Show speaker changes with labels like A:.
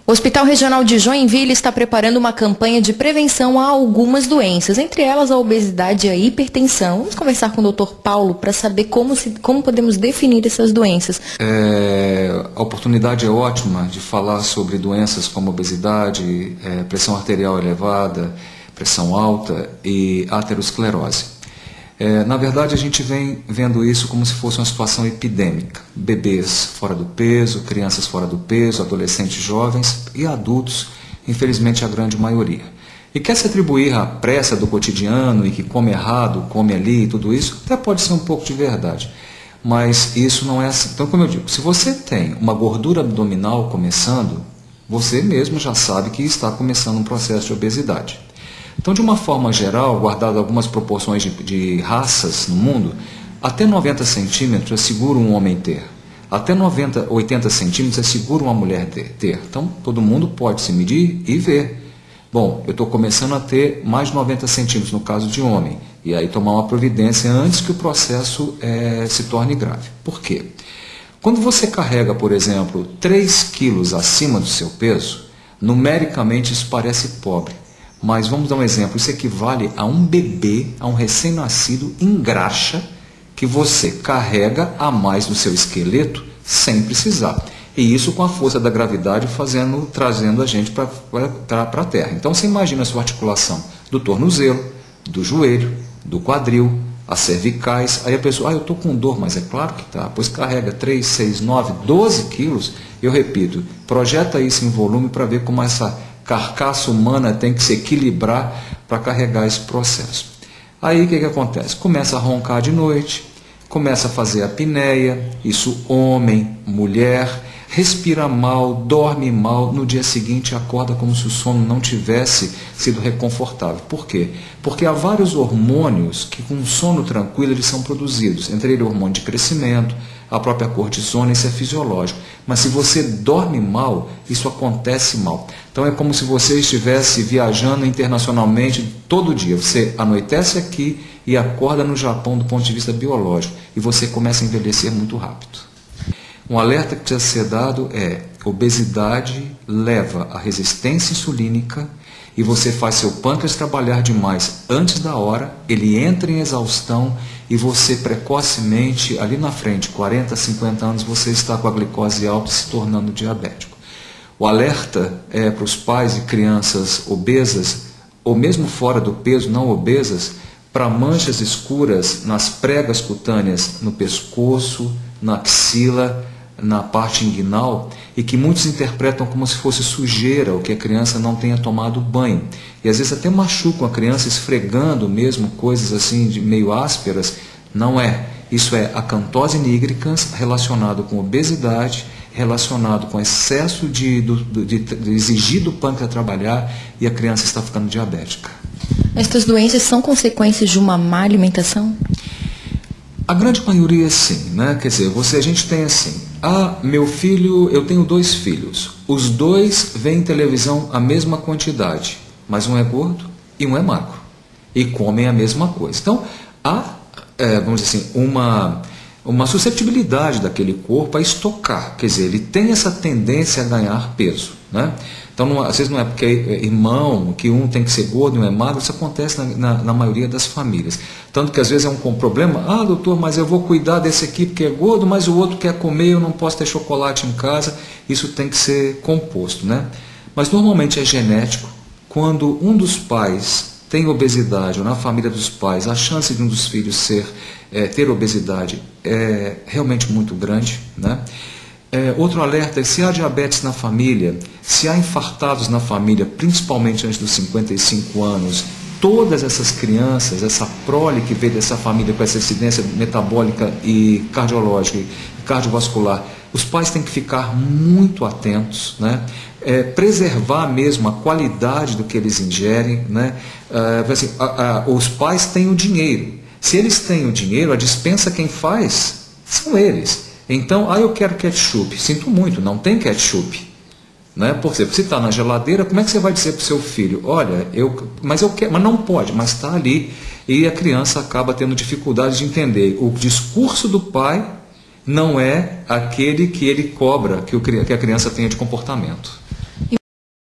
A: O Hospital Regional de Joinville está preparando uma campanha de prevenção a algumas doenças, entre elas a obesidade e a hipertensão. Vamos conversar com o Dr. Paulo para saber como podemos definir essas doenças.
B: A oportunidade é ótima de falar sobre doenças como obesidade, pressão arterial elevada, pressão alta e aterosclerose. Na verdade, a gente vem vendo isso como se fosse uma situação epidêmica. Bebês fora do peso, crianças fora do peso, adolescentes jovens e adultos, infelizmente a grande maioria. E quer se atribuir à pressa do cotidiano e que come errado, come ali e tudo isso, até pode ser um pouco de verdade. Mas isso não é assim. Então, como eu digo, se você tem uma gordura abdominal começando, você mesmo já sabe que está começando um processo de obesidade. Então, de uma forma geral, guardado algumas proporções de raças no mundo, até 90 centímetros é seguro um homem ter. Até 80 centímetros é seguro uma mulher ter. Então, todo mundo pode se medir e ver. Bom, eu estou começando a ter mais de 90 centímetros no caso de homem. E aí tomar uma providência antes que o processo se torne grave. Por quê? Quando você carrega, por exemplo, 3 quilos acima do seu peso, numericamente isso parece pobre. Mas vamos dar um exemplo, isso equivale a um bebê, a um recém-nascido em graxa, que você carrega a mais do seu esqueleto sem precisar. E isso com a força da gravidade trazendo a gente para a terra. Então você imagina a sua articulação do tornozelo, do joelho, do quadril, as cervicais. Aí a pessoa, eu estou com dor, mas é claro que está. Pois carrega 3, 6, 9, 12 quilos. Eu repito, projeta isso em volume para ver como essa carcaça humana tem que se equilibrar para carregar esse processo. Aí o que acontece? Começa a roncar de noite, começa a fazer apneia, isso homem, mulher, respira mal, dorme mal, no dia seguinte acorda como se o sono não tivesse sido reconfortável. Por quê? Porque há vários hormônios que com sono tranquilo eles são produzidos, entre eles o hormônio de crescimento, a própria cortisona, isso é fisiológico. Mas se você dorme mal, isso acontece mal. Então é como se você estivesse viajando internacionalmente todo dia. Você anoitece aqui e acorda no Japão do ponto de vista biológico. E você começa a envelhecer muito rápido. Um alerta que precisa ser dado é: obesidade leva à resistência insulínica e você faz seu pâncreas trabalhar demais antes da hora, ele entra em exaustão e você precocemente, ali na frente, 40, 50 anos, você está com a glicose alta se tornando diabético. O alerta é para os pais e crianças obesas, ou mesmo fora do peso, não obesas, para manchas escuras nas pregas cutâneas, no pescoço, na axila, na parte inguinal, e que muitos interpretam como se fosse sujeira, ou que a criança não tenha tomado banho. E às vezes até machucam a criança esfregando mesmo coisas assim de meio ásperas. Não é. Isso é acantose nigricans relacionado com obesidade, relacionado com excesso de exigir do pâncreas trabalhar, e a criança está ficando diabética.
A: Estas doenças são consequências de uma má alimentação?
B: A grande maioria sim, né? Quer dizer, a gente tem assim, meu filho, eu tenho 2 filhos, os 2 veem televisão a mesma quantidade, mas um é gordo e um é magro, e comem a mesma coisa. Então, há, vamos dizer assim, uma suscetibilidade daquele corpo a estocar, quer dizer, ele tem essa tendência a ganhar peso, né? Então, às vezes não é porque é irmão, que um tem que ser gordo e um é magro, isso acontece na maioria das famílias. Tanto que às vezes é um problema, doutor, mas eu vou cuidar desse aqui porque é gordo, mas o outro quer comer, eu não posso ter chocolate em casa, isso tem que ser composto, né? Mas normalmente é genético. Quando um dos pais tem obesidade, ou na família dos pais, a chance de um dos filhos ter obesidade é realmente muito grande, né? Outro alerta é: se há diabetes na família, se há infartados na família, principalmente antes dos 55 anos, todas essas crianças, essa prole que veio dessa família com essa incidência metabólica e cardiológica e cardiovascular, os pais têm que ficar muito atentos, né? Preservar mesmo a qualidade do que eles ingerem, né? Assim, os pais têm o dinheiro. Se eles têm o dinheiro, a dispensa quem faz são eles. Então, eu quero ketchup. Sinto muito, não tem ketchup. Né? Por exemplo, se está na geladeira, como é que você vai dizer para o seu filho: olha, eu quero, mas não pode, mas está ali. E a criança acaba tendo dificuldade de entender. O discurso do pai não é aquele que ele cobra que a criança tenha de comportamento.